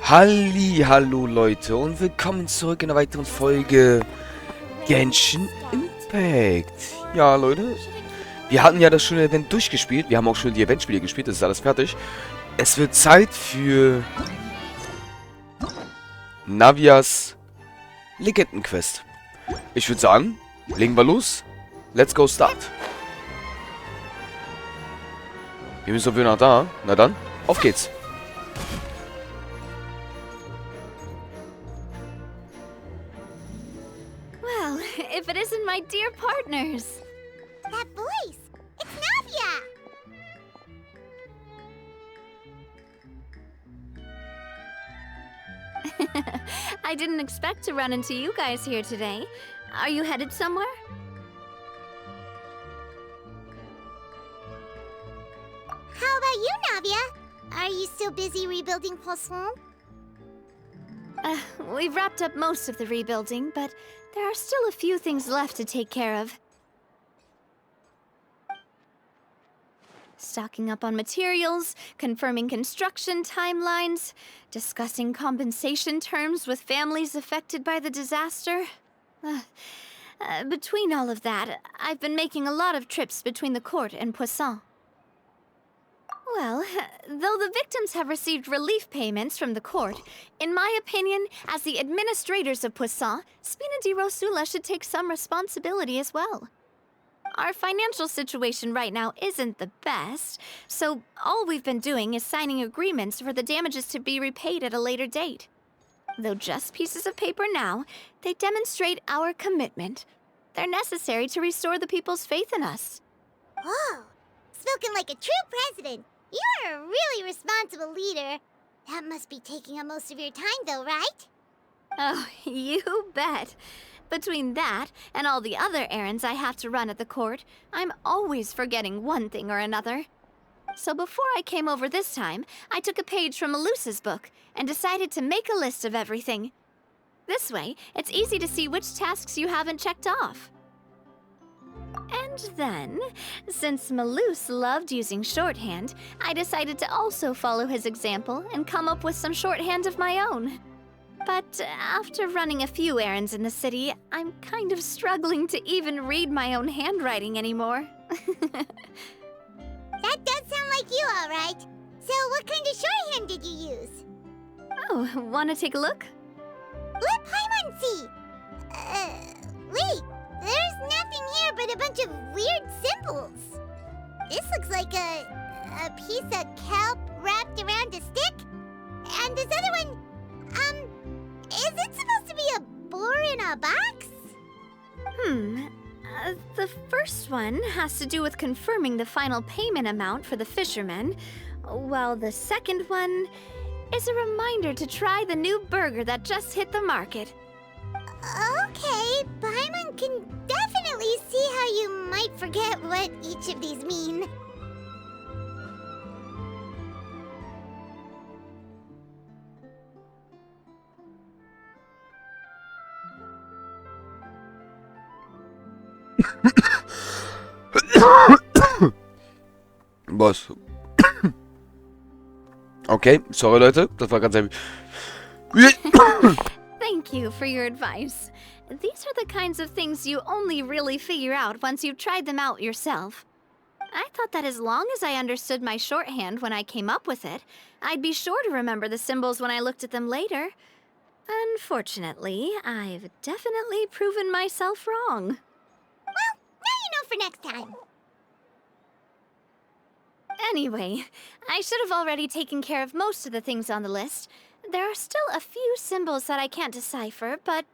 Hallo Leute und willkommen zurück in einer weiteren Folge Genshin Impact. Ja Leute, wir hatten ja das schöne Event durchgespielt, wir haben auch schon die Eventspiele gespielt, das ist alles fertig. Es wird Zeit für Navias Legendenquest. Ich würde sagen, legen wir los. Let's go start. Wir müssen doch wieder nach da. Na dann, auf geht's. Well, if it isn't my dear partners. That voice! It's Navia! I didn't expect to run into you guys here today. Are you headed somewhere? How about you, Navia? Are you still busy rebuilding Poisson? We've wrapped up most of the rebuilding, but there are still a few things left to take care of. Stocking up on materials, confirming construction timelines, discussing compensation terms with families affected by the disaster. Between all of that, I've been making a lot of trips between the court and Poisson. Well, though the victims have received relief payments from the court, in my opinion, as the administrators of Poisson, Spina di Rosula should take some responsibility as well. Our financial situation right now isn't the best, so all we've been doing is signing agreements for the damages to be repaid at a later date. Though just pieces of paper now, they demonstrate our commitment. They're necessary to restore the people's faith in us. Oh, spoken like a true president. You're a really responsible leader. That must be taking up most of your time, though, right? Oh, you bet. Between that and all the other errands I have to run at the court, I'm always forgetting one thing or another. So before I came over this time, I took a page from Melusa's book and decided to make a list of everything. This way, it's easy to see which tasks you haven't checked off. And then, since Melus loved using shorthand, I decided to also follow his example and come up with some shorthand of my own. But after running a few errands in the city, I'm kind of struggling to even read my own handwriting anymore. That does sound like you, all right. So what kind of shorthand did you use? Oh, wanna take a look? Let Paimon see. Wait. There's nothing here but a bunch of weird symbols. This looks like a piece of kelp wrapped around a stick. And this other one, is it supposed to be a boar in a box? The first one has to do with confirming the final payment amount for the fishermen, while the second one is a reminder to try the new burger that just hit the market. Okay, Paimon can definitely see how you might forget what each of these mean. Boss. Okay, sorry Leute, das war ganz ein... Thank you for your advice. These are the kinds of things you only really figure out once you've tried them out yourself. I thought that as long as I understood my shorthand when I came up with it, I'd be sure to remember the symbols when I looked at them later. Unfortunately, I've definitely proven myself wrong. Well, now you know for next time. Anyway, I should have already taken care of most of the things on the list. There are still a few symbols that I can't decipher, but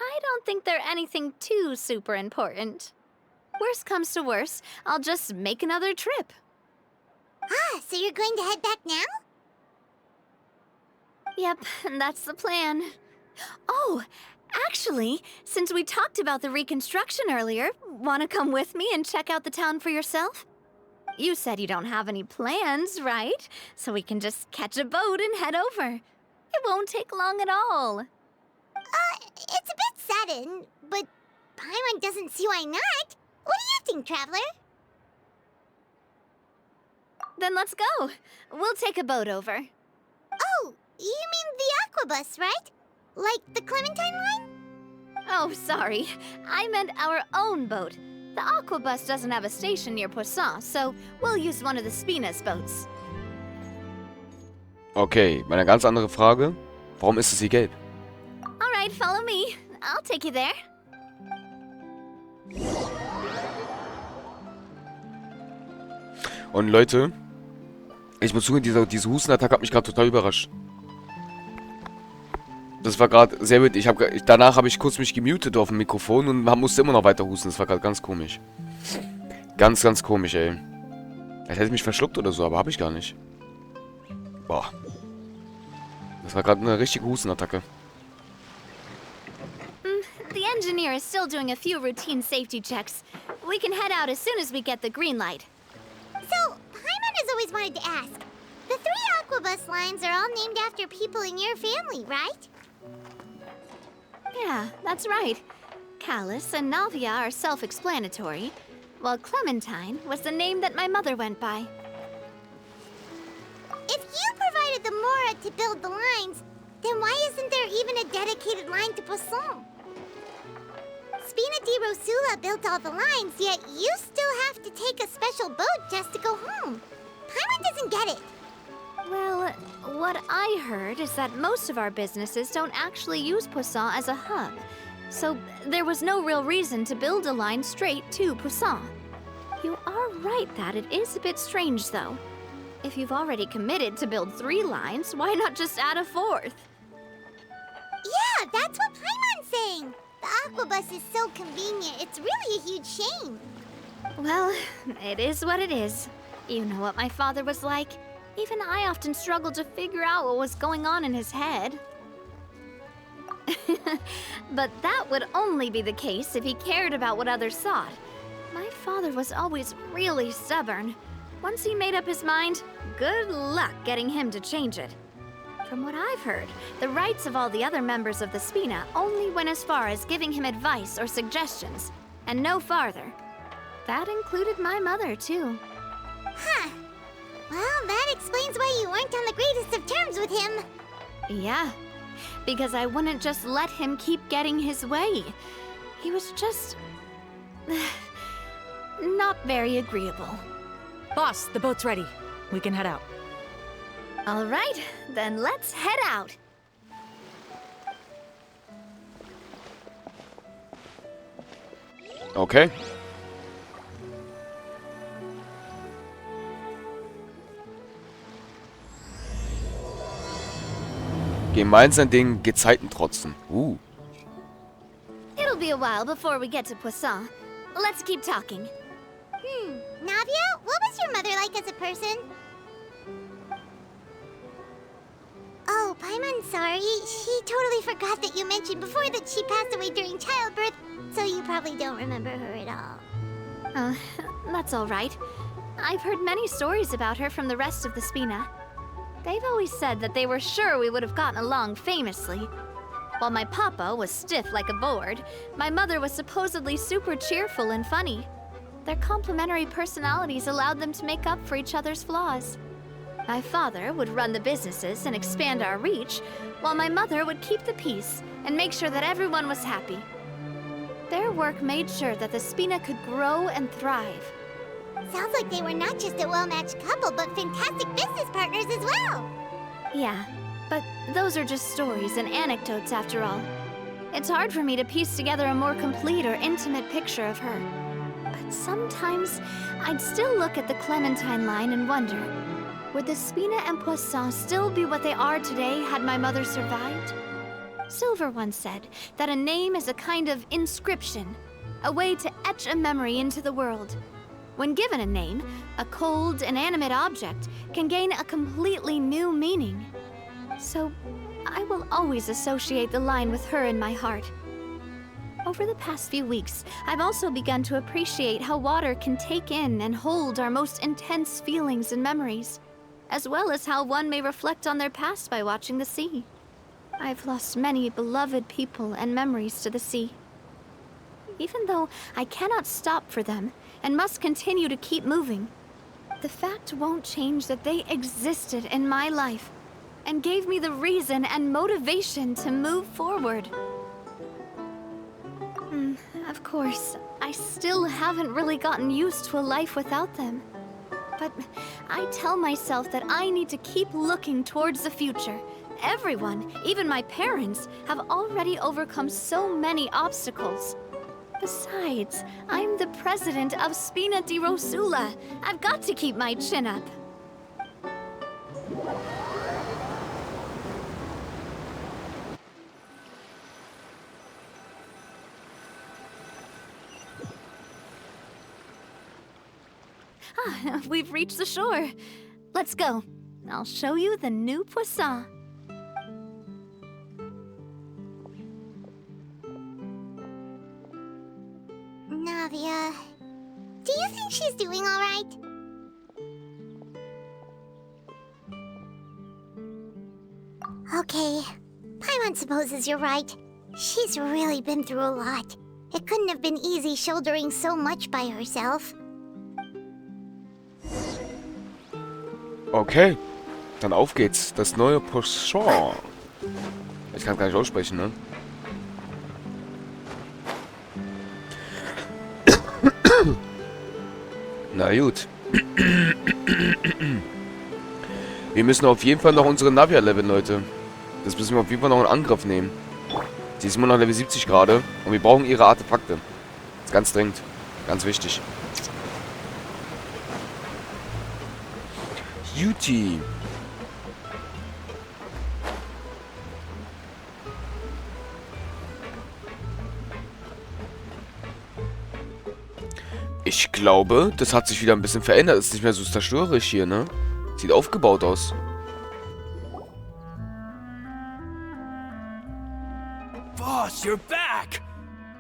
I don't think they're anything too super important. Worst comes to worst, I'll just make another trip. Ah, so you're going to head back now? Yep, that's the plan. Oh, actually, since we talked about the reconstruction earlier, wanna come with me and check out the town for yourself? You said you don't have any plans, right? So we can just catch a boat and head over. It won't take long at all. It's a bit sudden, but Paimon doesn't see why not. What do you think, Traveler? Then let's go. We'll take a boat over. Oh, you mean the aquabus, right? Like the Clementine line? Oh, sorry. I meant our own boat. The aquabus doesn't have a station near Poisson, so we'll use one of the Spina's boats. Okay, meine ganz andere Frage. Warum ist es hier gelb? Alright, follow me. I'll take you there. Und Leute, ich muss zugeben, diese Hustenattacke hat mich gerade total überrascht. Das war gerade sehr wild. Danach habe ich kurz mich gemutet auf dem Mikrofon und musste immer noch weiter husten. Das war gerade ganz komisch. Ganz, ganz komisch, ey. Als hätte ich mich verschluckt oder so, aber habe ich gar nicht. Boah. Das war gerade eine richtige Hustenattacke. The engineer is still doing a few routine safety checks. We can head out as soon as we get the green light. So, Paimon has always wanted to ask. The 3 aquabus lines are all named after people in your family, right? Yeah, that's right. Callus and Navia are self-explanatory, while Clementine was the name that my mother went by. If you provided the Mora to build the lines, then why isn't there even a dedicated line to Poisson? Spina di Rosula built all the lines, yet you still have to take a special boat just to go home. Paimon doesn't get it. Well, what I heard is that most of our businesses don't actually use Poisson as a hub, so there was no real reason to build a line straight to Poisson. You are right that it is a bit strange, though. If you've already committed to build 3 lines, why not just add a 4th? Yeah, that's what Paimon's saying. The aquabus is so convenient, it's really a huge shame. Well, it is what it is. You know what my father was like. Even I often struggled to figure out what was going on in his head. But that would only be the case if he cared about what others thought. My father was always really stubborn. Once he made up his mind, good luck getting him to change it. From what I've heard, the rights of all the other members of the Spina only went as far as giving him advice or suggestions, and no farther. That included my mother, too. Huh. Well, that explains why you weren't on the greatest of terms with him. Yeah, because I wouldn't just let him keep getting his way. He was just... not very agreeable. Boss, the boat's ready. We can head out. All right, then let's head out. Okay. Gemeinsam den Gezeiten trotzen. It'll be a while before we get to Poisson. Let's keep talking. Navia, what was your mother like as a person? Oh, Paimon, sorry. She totally forgot that you mentioned before that she passed away during childbirth, so you probably don't remember her at all. That's all right. I've heard many stories about her from the rest of the Spina. They've always said that they were sure we would have gotten along famously. While my papa was stiff like a board, my mother was supposedly super cheerful and funny. Their complementary personalities allowed them to make up for each other's flaws. My father would run the businesses and expand our reach, while my mother would keep the peace and make sure that everyone was happy. Their work made sure that the Spina could grow and thrive. Sounds like they were not just a well-matched couple, but fantastic business partners as well. Yeah, but those are just stories and anecdotes after all. It's hard for me to piece together a more complete or intimate picture of her. But sometimes I'd still look at the Clementine line and wonder, would the Spina and Poisson still be what they are today had my mother survived? Silver once said that a name is a kind of inscription, a way to etch a memory into the world. When given a name, a cold, inanimate object can gain a completely new meaning. So, I will always associate the line with her in my heart. Over the past few weeks, I've also begun to appreciate how water can take in and hold our most intense feelings and memories, as well as how one may reflect on their past by watching the sea. I've lost many beloved people and memories to the sea. Even though I cannot stop for them and must continue to keep moving, the fact won't change that they existed in my life, and gave me the reason and motivation to move forward. Of course, I still haven't really gotten used to a life without them. But I tell myself that I need to keep looking towards the future. Everyone, even my parents, have already overcome so many obstacles. Besides, I'm the president of Spina di Rosula. I've got to keep my chin up. We've reached the shore. Let's go. I'll show you the new poisson. Navia, do you think she's doing all right? Okay, Paimon supposes you're right. She's really been through a lot. It couldn't have been easy shouldering so much by herself. Okay, dann auf geht's. Das neue Poisson. Ich kann gar nicht aussprechen, ne? Na gut. Wir müssen auf jeden Fall noch unsere Navia leveln, Leute. Das müssen wir auf jeden Fall noch in Angriff nehmen. Sie ist immer noch Level 70 gerade. Und wir brauchen ihre Artefakte. Das ist ganz dringend. Ganz wichtig. Beauty. Ich glaube, das hat sich wieder ein bisschen verändert. Ist nicht mehr so zerstörerisch hier, ne? Sieht aufgebaut aus. Boss, you're back!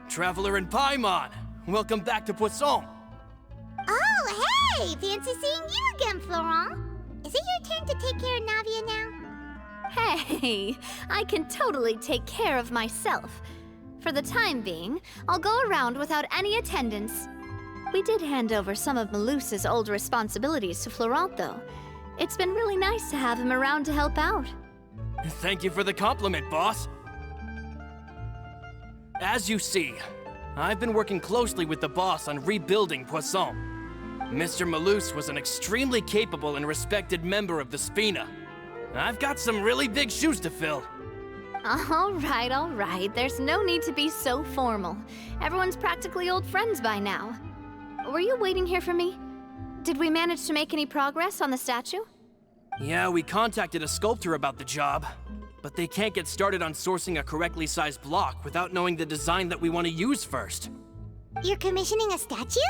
Traveler and Paimon, welcome back to Poisson. Oh, hey! Fancy seeing you again, Florent. Is it your turn to take care of Navia now? Hey, I can totally take care of myself. For the time being, I'll go around without any attendance. We did hand over some of Malus's old responsibilities to Florent, though. It's been really nice to have him around to help out. Thank you for the compliment, boss. As you see, I've been working closely with the boss on rebuilding Poisson. Mr. Malus was an extremely capable and respected member of the Spina. I've got some really big shoes to fill. All right. There's no need to be so formal. Everyone's practically old friends by now. Were you waiting here for me? Did we manage to make any progress on the statue? Yeah, we contacted a sculptor about the job, but they can't get started on sourcing a correctly sized block without knowing the design that we want to use first. You're commissioning a statue?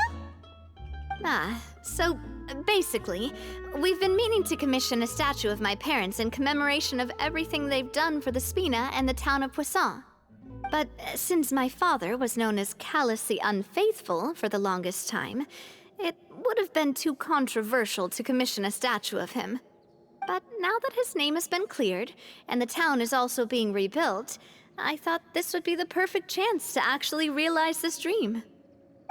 So basically, we've been meaning to commission a statue of my parents in commemoration of everything they've done for the Spina and the town of Poisson. But since my father was known as Callus the Unfaithful for the longest time, it would have been too controversial to commission a statue of him. But now that his name has been cleared, and the town is also being rebuilt, I thought this would be the perfect chance to actually realize this dream.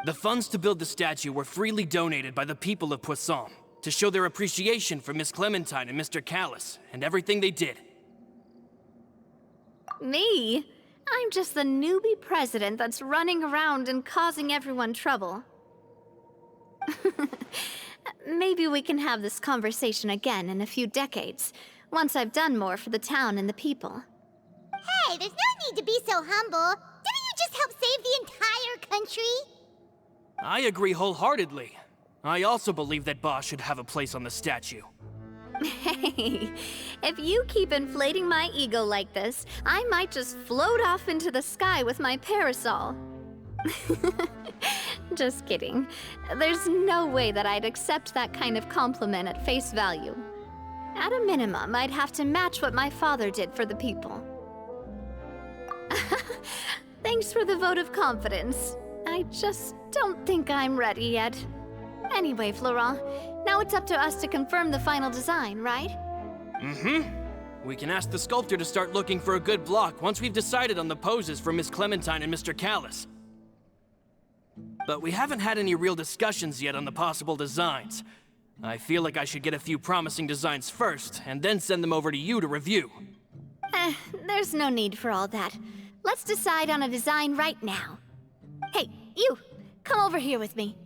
The funds to build the statue were freely donated by the people of Poisson to show their appreciation for Miss Clementine and Mr. Callus and everything they did. Me? I'm just the newbie president that's running around and causing everyone trouble. Maybe we can have this conversation again in a few decades, once I've done more for the town and the people. Hey, there's no need to be so humble. Didn't you just help save the entire country? I agree wholeheartedly. I also believe that Boss should have a place on the statue. Hey, if you keep inflating my ego like this, I might just float off into the sky with my parasol. Just kidding. There's no way that I'd accept that kind of compliment at face value. At a minimum, I'd have to match what my father did for the people. Thanks for the vote of confidence. I just don't think I'm ready yet. Anyway, Florent, now it's up to us to confirm the final design, right? We can ask the sculptor to start looking for a good block once we've decided on the poses for Miss Clementine and Mr. Callus. But we haven't had any real discussions yet on the possible designs. I feel like I should get a few promising designs first, and then send them over to you to review. There's no need for all that. Let's decide on a design right now. Hey, you! Come over here with me.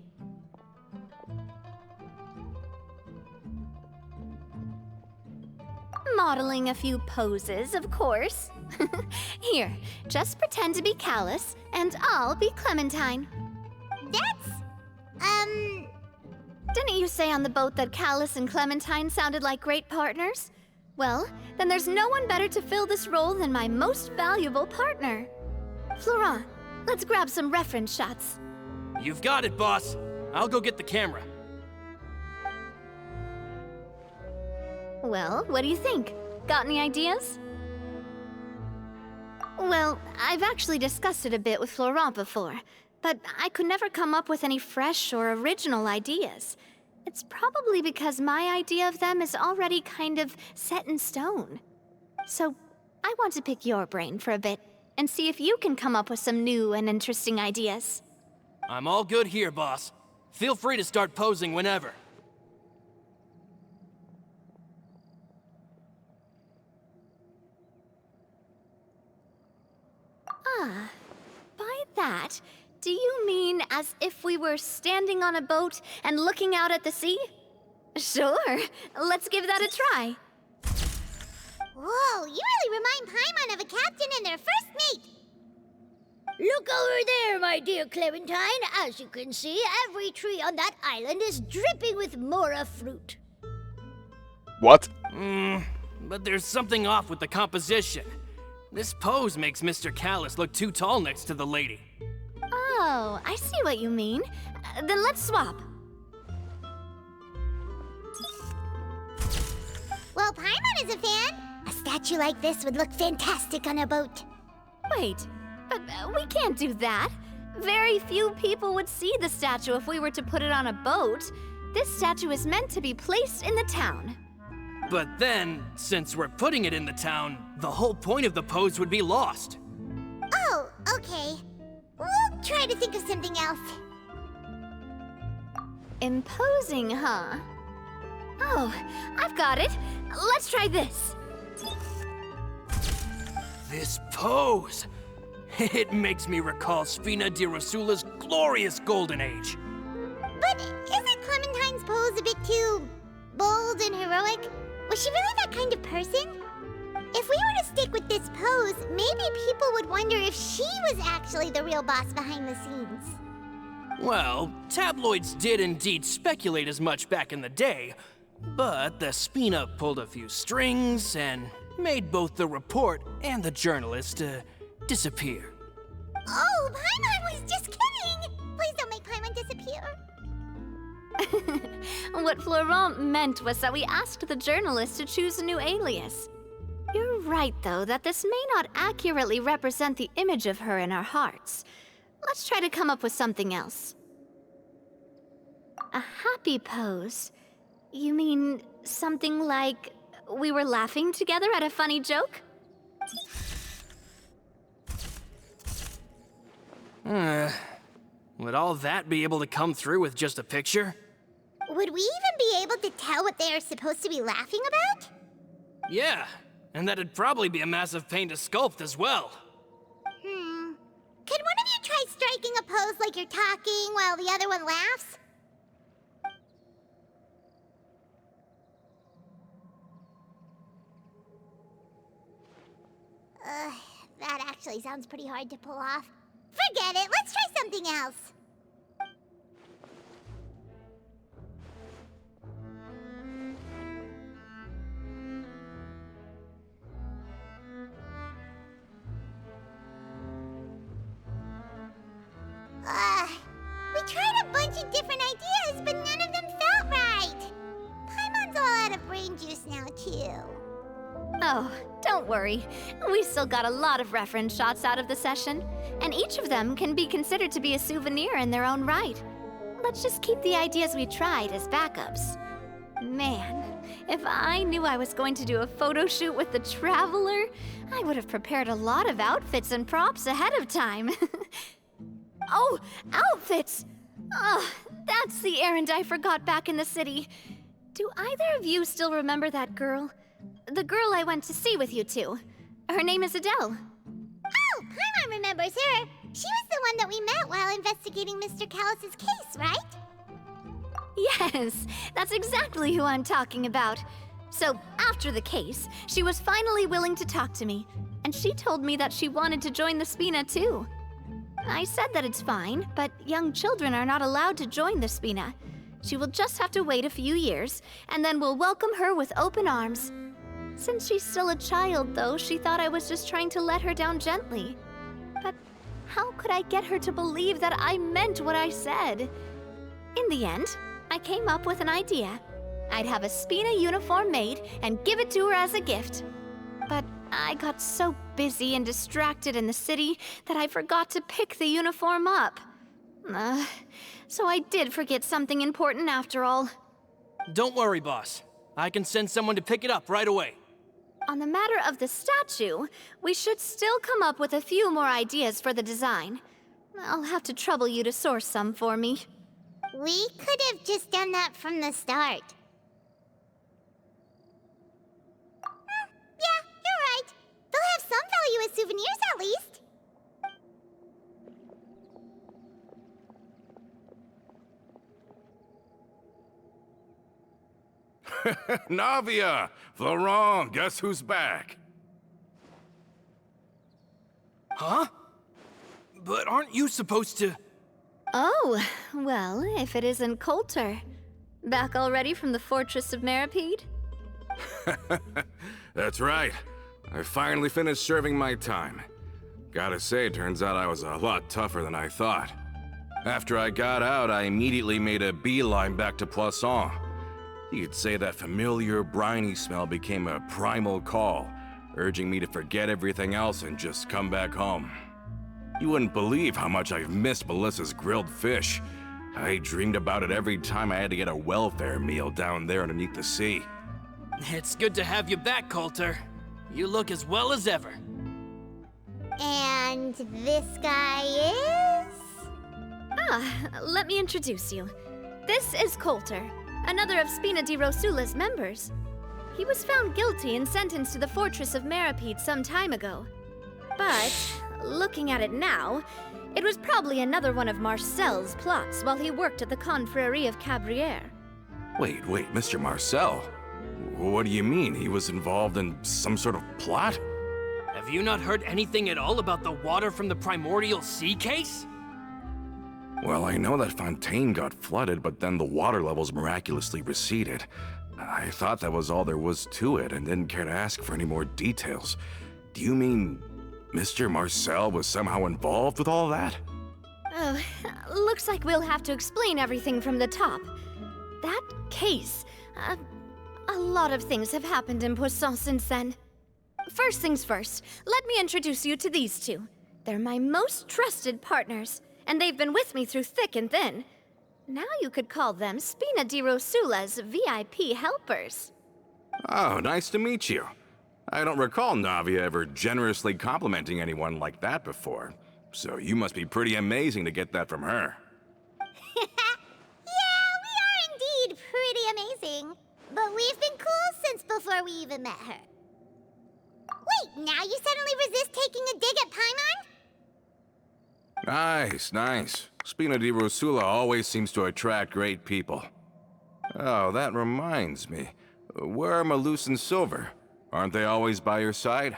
Modeling a few poses, of course. Here, just pretend to be Callus, and I'll be Clementine. Didn't you say on the boat that Callus and Clementine sounded like great partners? Well, then there's no one better to fill this role than my most valuable partner. Florent, let's grab some reference shots. You've got it, boss. I'll go get the camera. Well, what do you think? Got any ideas? Well, I've actually discussed it a bit with Florent before, but I could never come up with any fresh or original ideas. It's probably because my idea of them is already kind of set in stone. So, I want to pick your brain for a bit and see if you can come up with some new and interesting ideas. I'm all good here, boss. Feel free to start posing whenever. By that, do you mean as if we were standing on a boat and looking out at the sea? Sure, let's give that a try. Whoa, you really remind Paimon of a captain and their first mate. Look over there, my dear Clementine. As you can see, every tree on that island is dripping with mora fruit. What? But there's something off with the composition. This pose makes Mr. Callus look too tall next to the lady. Oh, I see what you mean. Then let's swap. Well, Paimon is a fan. A statue like this would look fantastic on a boat. Wait, but we can't do that. Very few people would see the statue if we were to put it on a boat. This statue is meant to be placed in the town. But then, since we're putting it in the town, the whole point of the pose would be lost. Oh, okay. We'll try to think of something else. Imposing, huh? Oh, I've got it. Let's try this. This pose! It makes me recall Spina di Rosula's glorious golden age. But isn't Clementine's pose a bit too bold and heroic? Was she really that kind of person? If we were to stick with this pose, maybe people would wonder if she was actually the real boss behind the scenes. Well, tabloids did indeed speculate as much back in the day, but the Spina pulled a few strings and made both the report and the journalist disappear. Oh, Paimon was just kidding! Please don't make Paimon disappear. What Florent meant was that we asked the journalist to choose a new alias. You're right, though, that this may not accurately represent the image of her in our hearts. Let's try to come up with something else. A happy pose? You mean something like we were laughing together at a funny joke? Would all that be able to come through with just a picture? Would we even be able to tell what they are supposed to be laughing about? Yeah, and that'd probably be a massive pain to sculpt as well. Could one of you try striking a pose like you're talking while the other one laughs? That actually sounds pretty hard to pull off. Forget it, let's try something else. We tried a bunch of different ideas, but none of them felt right. Paimon's all out of brain juice now, too. Oh, don't worry. We still got a lot of reference shots out of the session, and each of them can be considered to be a souvenir in their own right. Let's just keep the ideas we tried as backups. Man, if I knew I was going to do a photo shoot with the Traveler, I would have prepared a lot of outfits and props ahead of time. Oh, outfits! Oh, that's the errand I forgot back in the city. Do either of you still remember that girl? The girl I went to see with you two. Her name is Adele. Oh, Paimon remembers her. She was the one that we met while investigating Mr. Callus's case, right? Yes, that's exactly who I'm talking about. So, after the case, she was finally willing to talk to me, and she told me that she wanted to join the Spina too. I said that it's fine, but young children are not allowed to join the Spina. She will just have to wait a few years, and then we'll welcome her with open arms. Since she's still a child, though, she thought I was just trying to let her down gently. But how could I get her to believe that I meant what I said? In the end, I came up with an idea. I'd have a Spina uniform made and give it to her as a gift. But I got so busy and distracted in the city that I forgot to pick the uniform up. So I did forget something important after all. Don't worry, boss. I can send someone to pick it up right away. On the matter of the statue, we should still come up with a few more ideas for the design. I'll have to trouble you to source some for me. We could have just done that from the start. Yeah, you're right. They'll have some value as souvenirs at least. Navia! Florent, guess who's back? Huh? But aren't you supposed to... Oh, well, if it isn't Coulter. Back already from the Fortress of Meripede? That's right. I finally finished serving my time. Gotta say, turns out I was a lot tougher than I thought. After I got out, I immediately made a beeline back to Poisson. You could say that familiar, briny smell became a primal call, urging me to forget everything else and just come back home. You wouldn't believe how much I've missed Melissa's grilled fish. I dreamed about it every time I had to get a welfare meal down there underneath the sea. It's good to have you back, Coulter. You look as well as ever. And this guy is? Let me introduce you. This is Coulter, another of Spina di Rosula's members. He was found guilty and sentenced to the Fortress of Meripede some time ago. But, looking at it now, it was probably another one of Marcel's plots while he worked at the Confrérie of Cabrières. Wait, Mr. Marcel? What do you mean? He was involved in some sort of plot? Have you not heard anything at all about the water from the primordial sea case? Well, I know that Fontaine got flooded, but then the water levels miraculously receded. I thought that was all there was to it and didn't care to ask for any more details. Do you mean Mr. Marcel was somehow involved with all that? Oh, looks like we'll have to explain everything from the top. That case, a lot of things have happened in Poisson since then. First things first, let me introduce you to these two. They're my most trusted partners, and they've been with me through thick and thin. Now you could call them Spina di Rosula's VIP helpers. Oh, nice to meet you. I don't recall Navia ever generously complimenting anyone like that before, so you must be pretty amazing to get that from her. Yeah, we are indeed pretty amazing. But we've been cool since before we even met her. Wait, now you suddenly resist taking a dig at Paimon? Nice. Spina di Rosula always seems to attract great people. Oh, that reminds me. Where are Malus and Silver? Aren't they always by your side?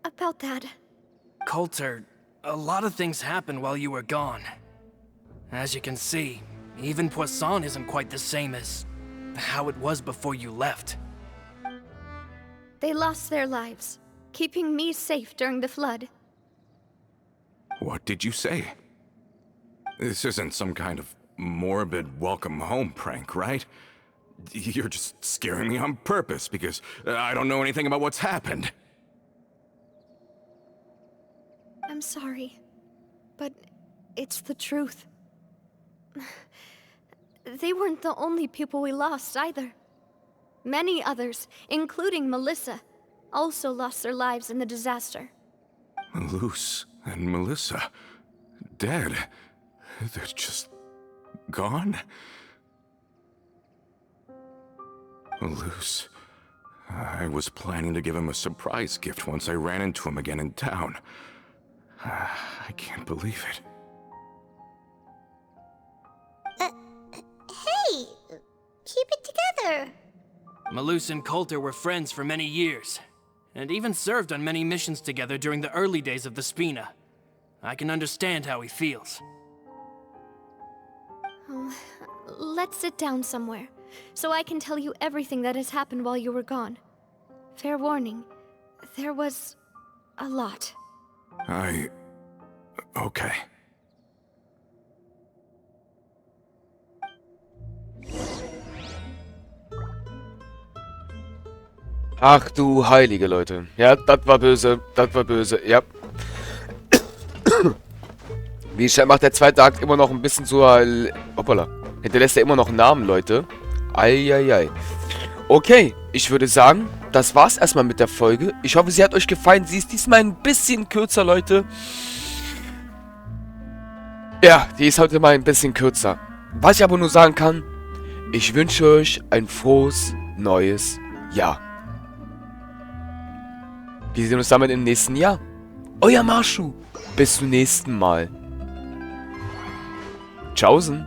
About that. Coulter, a lot of things happened while you were gone. As you can see, even Poisson isn't quite the same as how it was before you left. They lost their lives, keeping me safe during the flood. What did you say? This isn't some kind of morbid welcome home prank, right? You're just scaring me on purpose because I don't know anything about what's happened. I'm sorry, but it's the truth. They weren't the only people we lost either. Many others, including Melissa, also lost their lives in the disaster. Malus and Melissa, dead. They're just gone? Malus. I was planning to give him a surprise gift once I ran into him again in town. I can't believe it. Hey! Keep it together! Malus and Coulter were friends for many years, and even served on many missions together during the early days of the Spina. I can understand how he feels. Let's sit down somewhere, so I can tell you everything that has happened while you were gone. Fair warning, there was a lot. Okay. Ach du heilige Leute. Ja, das war böse. Das war böse. Ja. Wie scheint, macht der zweite Akt immer noch ein bisschen so... Hoppala. Hinterlässt er immer noch einen Namen, Leute. Eieiei. Okay, ich würde sagen, das war's erstmal mit der Folge. Ich hoffe, sie hat euch gefallen. Sie ist diesmal ein bisschen kürzer, Leute. Ja, die ist heute mal ein bisschen kürzer. Was ich aber nur sagen kann, ich wünsche euch ein frohes, neues Jahr. Wir sehen uns damit im nächsten Jahr. Euer Masho. Bis zum nächsten Mal. Tschaußen.